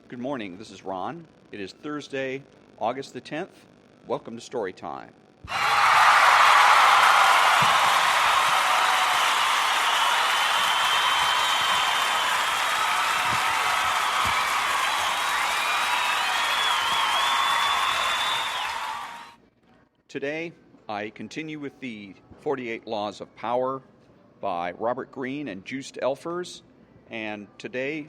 Good morning, this is Ron. It is Thursday, August the 10th. Welcome to Story Time. Today, I continue with the 48 Laws of Power by Robert Greene and Joost Elfers, and today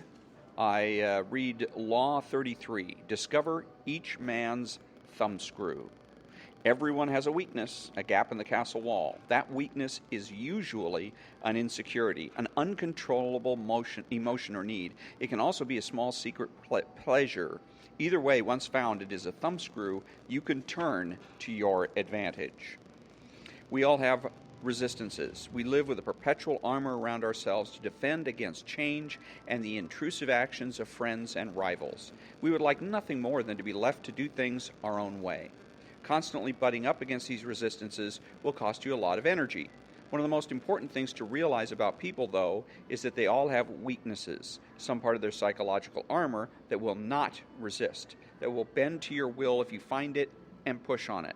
I read Law 33, Discover Each Man's Thumbscrew. Everyone has a weakness, a gap in the castle wall. That weakness is usually an insecurity, an uncontrollable emotion or need. It can also be a small secret pleasure. Either way, once found, it is a thumbscrew you can turn to your advantage. We all have resistances. We live with a perpetual armor around ourselves to defend against change and the intrusive actions of friends and rivals. We would like nothing more than to be left to do things our own way. Constantly butting up against these resistances will cost you a lot of energy. One of the most important things to realize about people, though, is that they all have weaknesses, some part of their psychological armor that will not resist, that will bend to your will if you find it and push on it.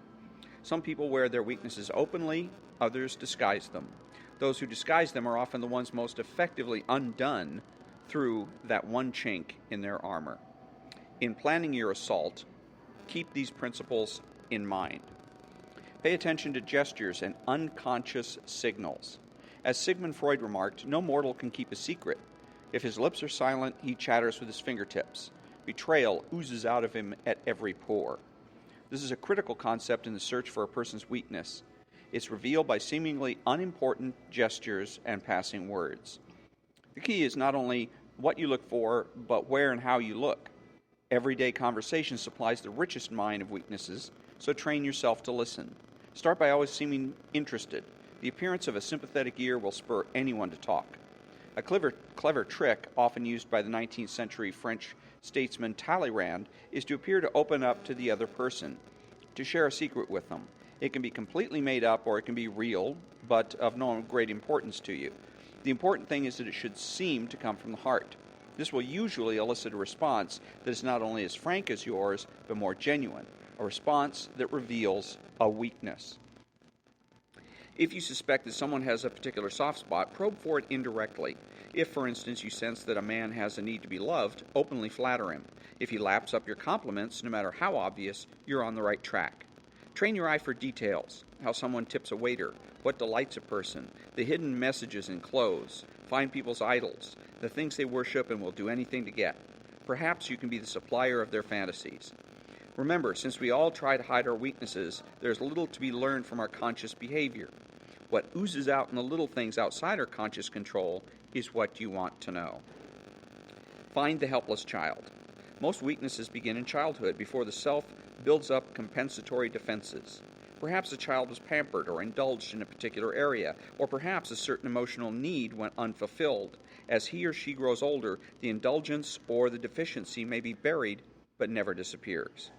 Some people wear their weaknesses openly, others disguise them. Those who disguise them are often the ones most effectively undone through that one chink in their armor. In planning your assault, keep these principles in mind. Pay attention to gestures and unconscious signals. As Sigmund Freud remarked, no mortal can keep a secret. If his lips are silent, he chatters with his fingertips. Betrayal oozes out of him at every pore. This is a critical concept in the search for a person's weakness. It's revealed by seemingly unimportant gestures and passing words. The key is not only what you look for, but where and how you look. Everyday conversation supplies the richest mine of weaknesses, so train yourself to listen. Start by always seeming interested. The appearance of a sympathetic ear will spur anyone to talk. A clever trick, often used by the 19th century French statesman Talleyrand, is to appear to open up to the other person, to share a secret with them. It can be completely made up or it can be real, but of no great importance to you. The important thing is that it should seem to come from the heart. This will usually elicit a response that is not only as frank as yours, but more genuine, a response that reveals a weakness. If you suspect that someone has a particular soft spot, probe for it indirectly. If, for instance, you sense that a man has a need to be loved, openly flatter him. If he laps up your compliments, no matter how obvious, you're on the right track. Train your eye for details, how someone tips a waiter, what delights a person, the hidden messages in clothes. Find people's idols, the things they worship and will do anything to get. Perhaps you can be the supplier of their fantasies. Remember, since we all try to hide our weaknesses, there's little to be learned from our conscious behavior. What oozes out in the little things outside our conscious control is what you want to know. Find the helpless child. Most weaknesses begin in childhood, before the self builds up compensatory defenses. Perhaps a child was pampered or indulged in a particular area, or perhaps a certain emotional need went unfulfilled. As he or she grows older, the indulgence or the deficiency may be buried but never disappears.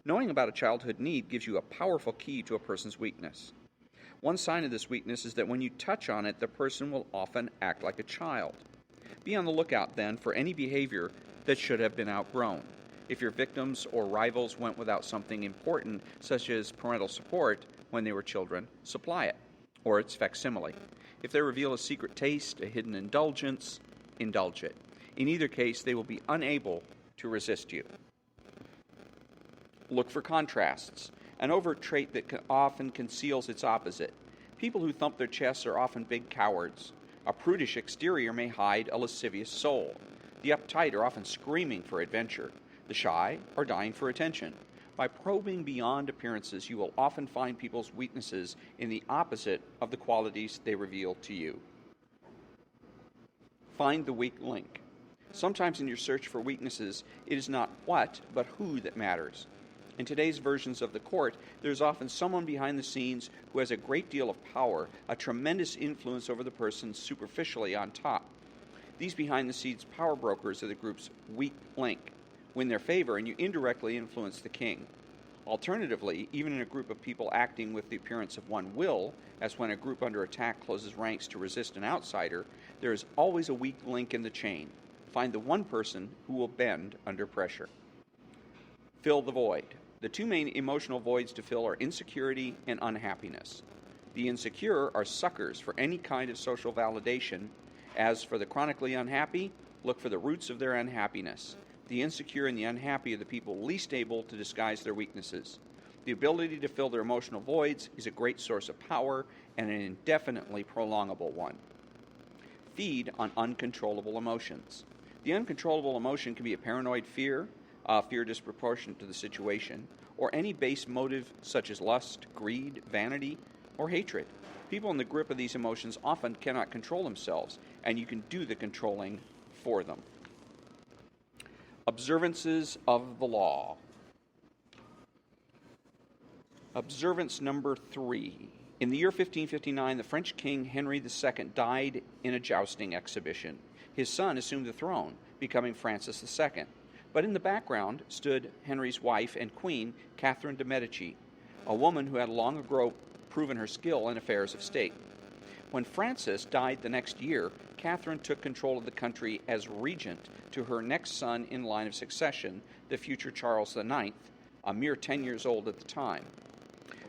Knowing about a childhood need gives you a powerful key to a person's weakness. One sign of this weakness is that when you touch on it, the person will often act like a child. Be on the lookout, then, for any behavior that should have been outgrown. If your victims or rivals went without something important, such as parental support, when they were children, supply it, or its facsimile. If they reveal a secret taste, a hidden indulgence, indulge it. In either case, they will be unable to resist you. Look for contrasts, an overt trait that often conceals its opposite. People who thump their chests are often big cowards. A prudish exterior may hide a lascivious soul. The uptight are often screaming for adventure. The shy are dying for attention. By probing beyond appearances, you will often find people's weaknesses in the opposite of the qualities they reveal to you. Find the weak link. Sometimes in your search for weaknesses, it is not what, but who that matters. In today's versions of the court, there is often someone behind the scenes who has a great deal of power, a tremendous influence over the person superficially on top. These behind-the-scenes power brokers are the group's weak link. Win their favor, and you indirectly influence the king. Alternatively, even in a group of people acting with the appearance of one will, as when a group under attack closes ranks to resist an outsider, there is always a weak link in the chain. find the one person who will bend under pressure. Fill the void. The two main emotional voids to fill are insecurity and unhappiness. The insecure are suckers for any kind of social validation. As for the chronically unhappy, look for the roots of their unhappiness. The insecure and the unhappy are the people least able to disguise their weaknesses. The ability to fill their emotional voids is a great source of power and an indefinitely prolongable one. Feed on uncontrollable emotions. The uncontrollable emotion can be a paranoid fear, fear disproportionate to the situation, or any base motive such as lust, greed, vanity, or hatred. People in the grip of these emotions often cannot control themselves, and you can do the controlling for them. Observances of the law. Observance number 3. In the year 1559, the French king Henry II died in a jousting exhibition. His son assumed the throne, becoming Francis II. But in the background stood Henry's wife and queen, Catherine de' Medici, a woman who had long ago proven her skill in affairs of state. When Francis died the next year, Catherine took control of the country as regent to her next son in line of succession, the future Charles IX, a mere 10 years old at the time.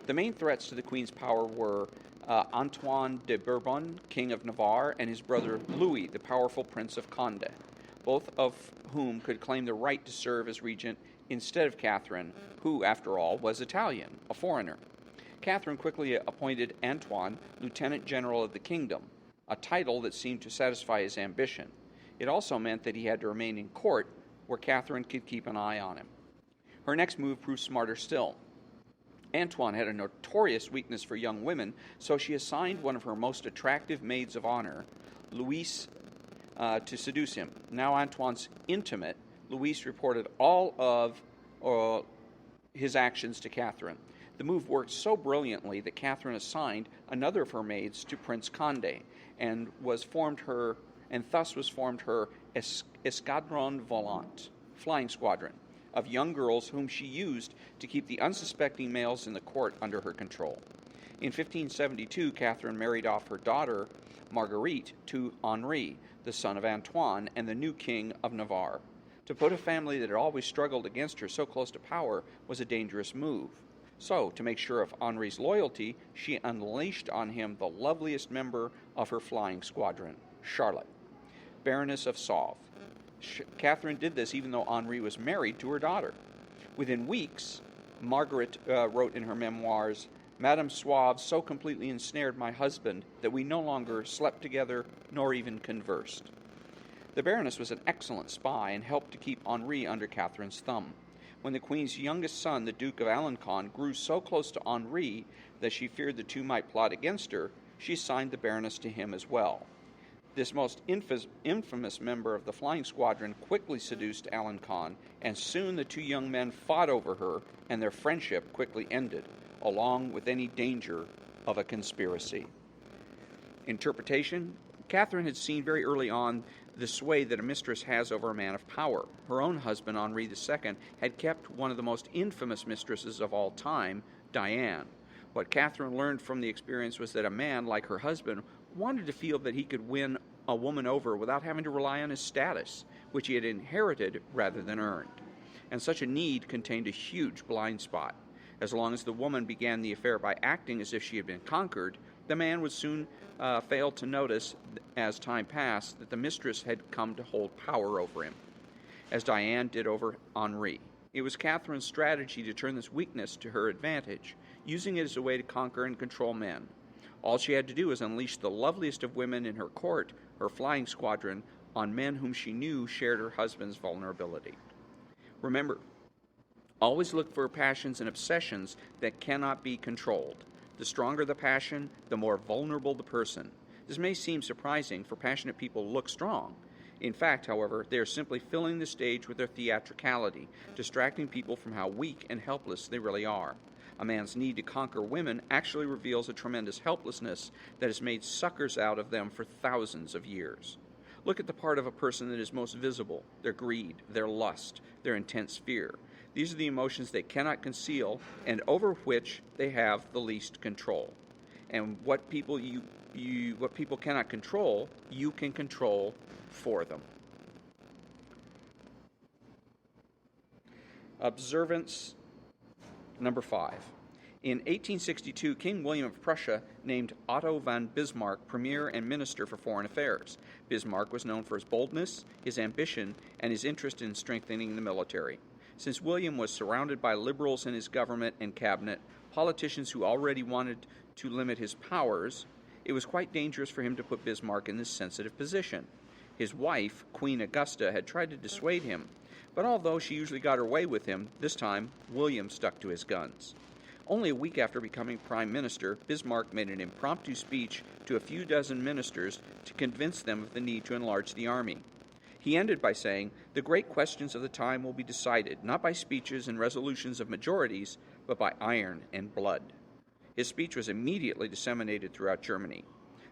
The main threats to the queen's power were Antoine de Bourbon, King of Navarre, and his brother Louis, the powerful Prince of Condé, both of whom could claim the right to serve as regent instead of Catherine, who, after all, was Italian, a foreigner. Catherine quickly appointed Antoine lieutenant general of the kingdom, a title that seemed to satisfy his ambition. It also meant that he had to remain in court, where Catherine could keep an eye on him. Her next move proved smarter still. Antoine had a notorious weakness for young women, so she assigned one of her most attractive maids of honor, Louise, to seduce him. Now Antoine's intimate, Louise reported all of his actions to Catherine. The move worked so brilliantly that Catherine assigned another of her maids to Prince Condé, and thus was formed her Escadron Volant, flying squadron, of young girls whom she used to keep the unsuspecting males in the court under her control. In 1572, Catherine married off her daughter, Marguerite, to Henri, the son of Antoine and the new king of Navarre. To put a family that had always struggled against her so close to power was a dangerous move. So, to make sure of Henri's loyalty, she unleashed on him the loveliest member of her flying squadron, Charlotte, Baroness of Sauve. Catherine did this even though Henri was married to her daughter. Within weeks, Margaret wrote in her memoirs, "Madame Sauve so completely ensnared my husband that we no longer slept together nor even conversed." The Baroness was an excellent spy and helped to keep Henri under Catherine's thumb. When the Queen's youngest son, the Duke of Alencon, grew so close to Henri that she feared the two might plot against her, she assigned the Baroness to him as well. This most infamous member of the flying squadron quickly seduced Alencon, and soon the two young men fought over her, and their friendship quickly ended, along with any danger of a conspiracy. Interpretation. Catherine had seen very early on the sway that a mistress has over a man of power. Her own husband, Henri II, had kept one of the most infamous mistresses of all time, Diane. What Catherine learned from the experience was that a man, like her husband, wanted to feel that he could win a woman over without having to rely on his status, which he had inherited rather than earned. And such a need contained a huge blind spot. As long as the woman began the affair by acting as if she had been conquered, the man would soon fail to notice, as time passed, that the mistress had come to hold power over him, as Diane did over Henri. It was Catherine's strategy to turn this weakness to her advantage, using it as a way to conquer and control men. All she had to do was unleash the loveliest of women in her court, her flying squadron, on men whom she knew shared her husband's vulnerability. Remember, always look for passions and obsessions that cannot be controlled. The stronger the passion, the more vulnerable the person. This may seem surprising, for passionate people look strong. In fact, however, they are simply filling the stage with their theatricality, distracting people from how weak and helpless they really are. A man's need to conquer women actually reveals a tremendous helplessness that has made suckers out of them for thousands of years. Look at the part of a person that is most visible: their greed, their lust, their intense fear. These are the emotions they cannot conceal and over which they have the least control. And what people cannot control, you can control for them. Observance number 5. In 1862, King William of Prussia named Otto von Bismarck Premier and Minister for Foreign Affairs. Bismarck was known for his boldness, his ambition, and his interest in strengthening the military. Since William was surrounded by liberals in his government and cabinet, politicians who already wanted to limit his powers, it was quite dangerous for him to put Bismarck in this sensitive position. His wife, Queen Augusta, had tried to dissuade him, but although she usually got her way with him, this time William stuck to his guns. Only a week after becoming prime minister, Bismarck made an impromptu speech to a few dozen ministers to convince them of the need to enlarge the army. He ended by saying, "The great questions of the time will be decided not by speeches and resolutions of majorities, but by iron and blood." His speech was immediately disseminated throughout Germany.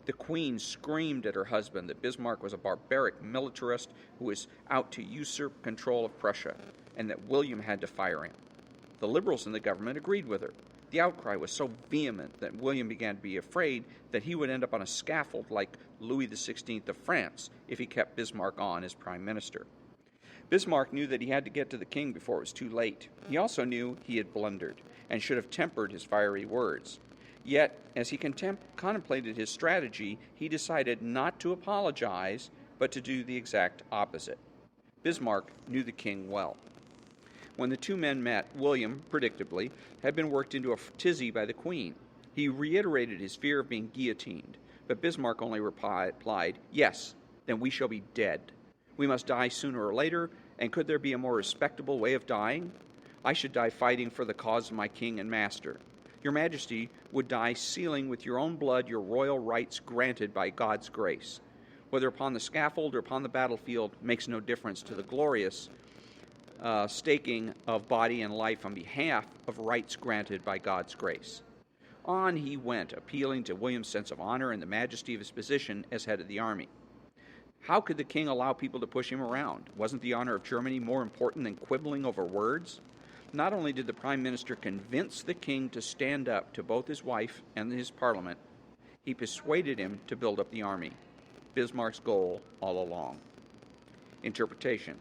The Queen screamed at her husband that Bismarck was a barbaric militarist who was out to usurp control of Prussia, and that William had to fire him. The liberals in the government agreed with her. The outcry was so vehement that William began to be afraid that he would end up on a scaffold like Louis XVI of France if he kept Bismarck on as prime minister. Bismarck knew that he had to get to the king before it was too late. He also knew he had blundered and should have tempered his fiery words. Yet, as he contemplated his strategy, he decided not to apologize, but to do the exact opposite. Bismarck knew the king well. When the two men met, William, predictably, had been worked into a tizzy by the Queen. He reiterated his fear of being guillotined, but Bismarck only replied, "Yes, then we shall be dead. We must die sooner or later, and could there be a more respectable way of dying? I should die fighting for the cause of my king and master. Your Majesty would die sealing with your own blood your royal rights granted by God's grace. Whether upon the scaffold or upon the battlefield makes no difference to the glorious staking of body and life on behalf of rights granted by God's grace." On he went, appealing to William's sense of honor and the majesty of his position as head of the army. How could the king allow people to push him around? Wasn't the honor of Germany more important than quibbling over words? Not only did the prime minister convince the king to stand up to both his wife and his parliament, he persuaded him to build up the army. Bismarck's goal all along. Interpretation.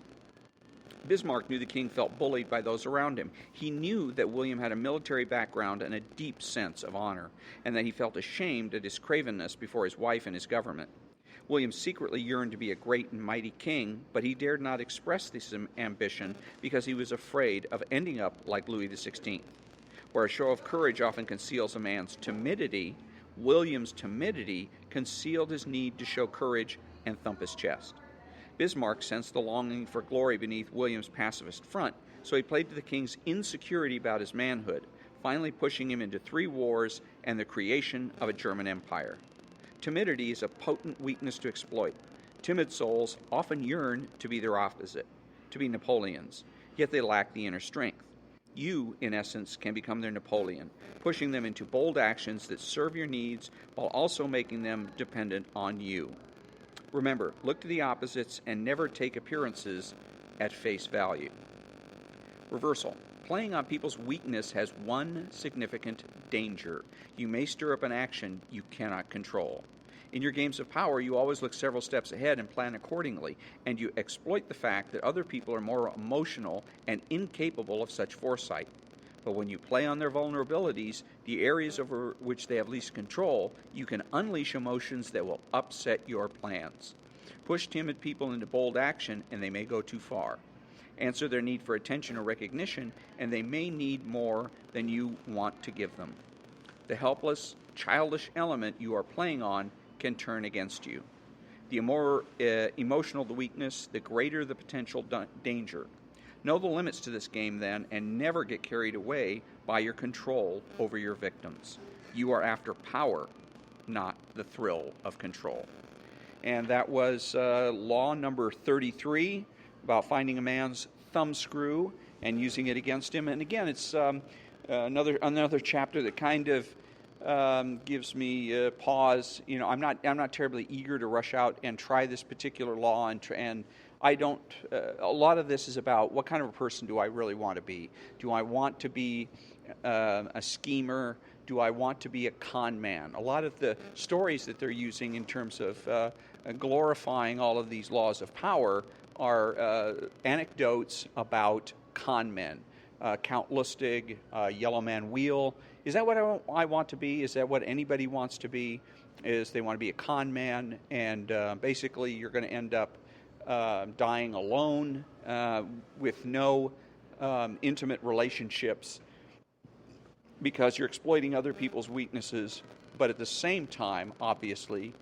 Bismarck knew the king felt bullied by those around him. He knew that William had a military background and a deep sense of honor, and that he felt ashamed at his cravenness before his wife and his government. William secretly yearned to be a great and mighty king, but he dared not express this ambition because he was afraid of ending up like Louis XVI. Where a show of courage often conceals a man's timidity, William's timidity concealed his need to show courage and thump his chest. Bismarck sensed the longing for glory beneath William's pacifist front, so he played to the king's insecurity about his manhood, finally pushing him into 3 wars and the creation of a German empire. Timidity is a potent weakness to exploit. Timid souls often yearn to be their opposite, to be Napoleons, yet they lack the inner strength. You, in essence, can become their Napoleon, pushing them into bold actions that serve your needs while also making them dependent on you. Remember, look to the opposites and never take appearances at face value. Reversal. Playing on people's weakness has one significant danger. You may stir up an action you cannot control. In your games of power, you always look several steps ahead and plan accordingly, and you exploit the fact that other people are more emotional and incapable of such foresight. But when you play on their vulnerabilities, the areas over which they have least control, you can unleash emotions that will upset your plans. Push timid people into bold action, and they may go too far. Answer their need for attention or recognition, and they may need more than you want to give them. The helpless, childish element you are playing on can turn against you. The more emotional the weakness, the greater the potential danger. Know the limits to this game, then, and never get carried away by your control over your victims. You are after power, not the thrill of control. And that was law number 33, about finding a man's thumbscrew and using it against him. And again, it's another chapter that kind of gives me pause. You know, I'm not terribly eager to rush out and try this particular law, and I don't. A lot of this is about what kind of a person do I really want to be? Do I want to be a schemer? Do I want to be a con man? A lot of the stories that they're using in terms of glorifying all of these laws of power are anecdotes about con men, Count Lustig, Yellow Man Wheel. Is that what I want to be? Is that what anybody wants to be? Is they want to be a con man, and basically you're going to end up dying alone with no intimate relationships because you're exploiting other people's weaknesses, but at the same time, obviously,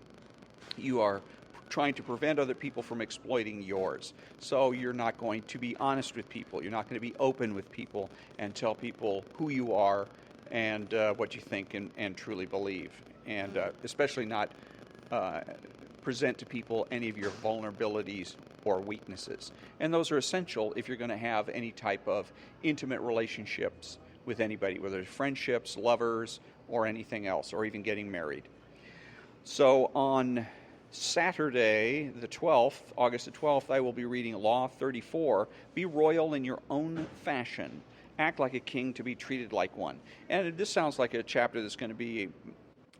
you are trying to prevent other people from exploiting yours. So you're not going to be honest with people. You're not going to be open with people and tell people who you are and what you think and truly believe. And especially not present to people any of your vulnerabilities or weaknesses. And those are essential if you're going to have any type of intimate relationships with anybody, whether it's friendships, lovers, or anything else, or even getting married. So on Saturday, the 12th, August the 12th, I will be reading Law 34, Be royal in your own fashion. Act like a king to be treated like one. And this sounds like a chapter that's going to be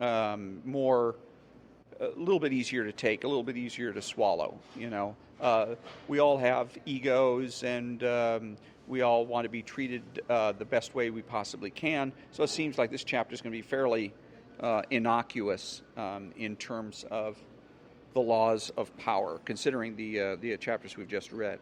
a little bit easier to take, a little bit easier to swallow, you know. We all have egos, and we all want to be treated the best way we possibly can. So it seems like this chapter is going to be fairly innocuous in terms of the laws of power, considering the chapters we've just read.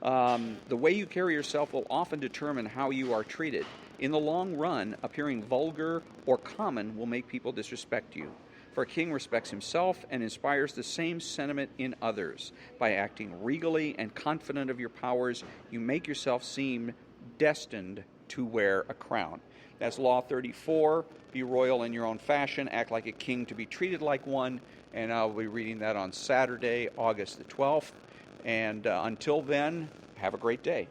The way you carry yourself will often determine how you are treated. In the long run, appearing vulgar or common will make people disrespect you. For a king respects himself and inspires the same sentiment in others. By acting regally and confident of your powers, you make yourself seem destined to wear a crown. That's Law 34, Be royal in your own fashion, act like a king to be treated like one, and I'll be reading that on Saturday, August the 12th. And until then, have a great day.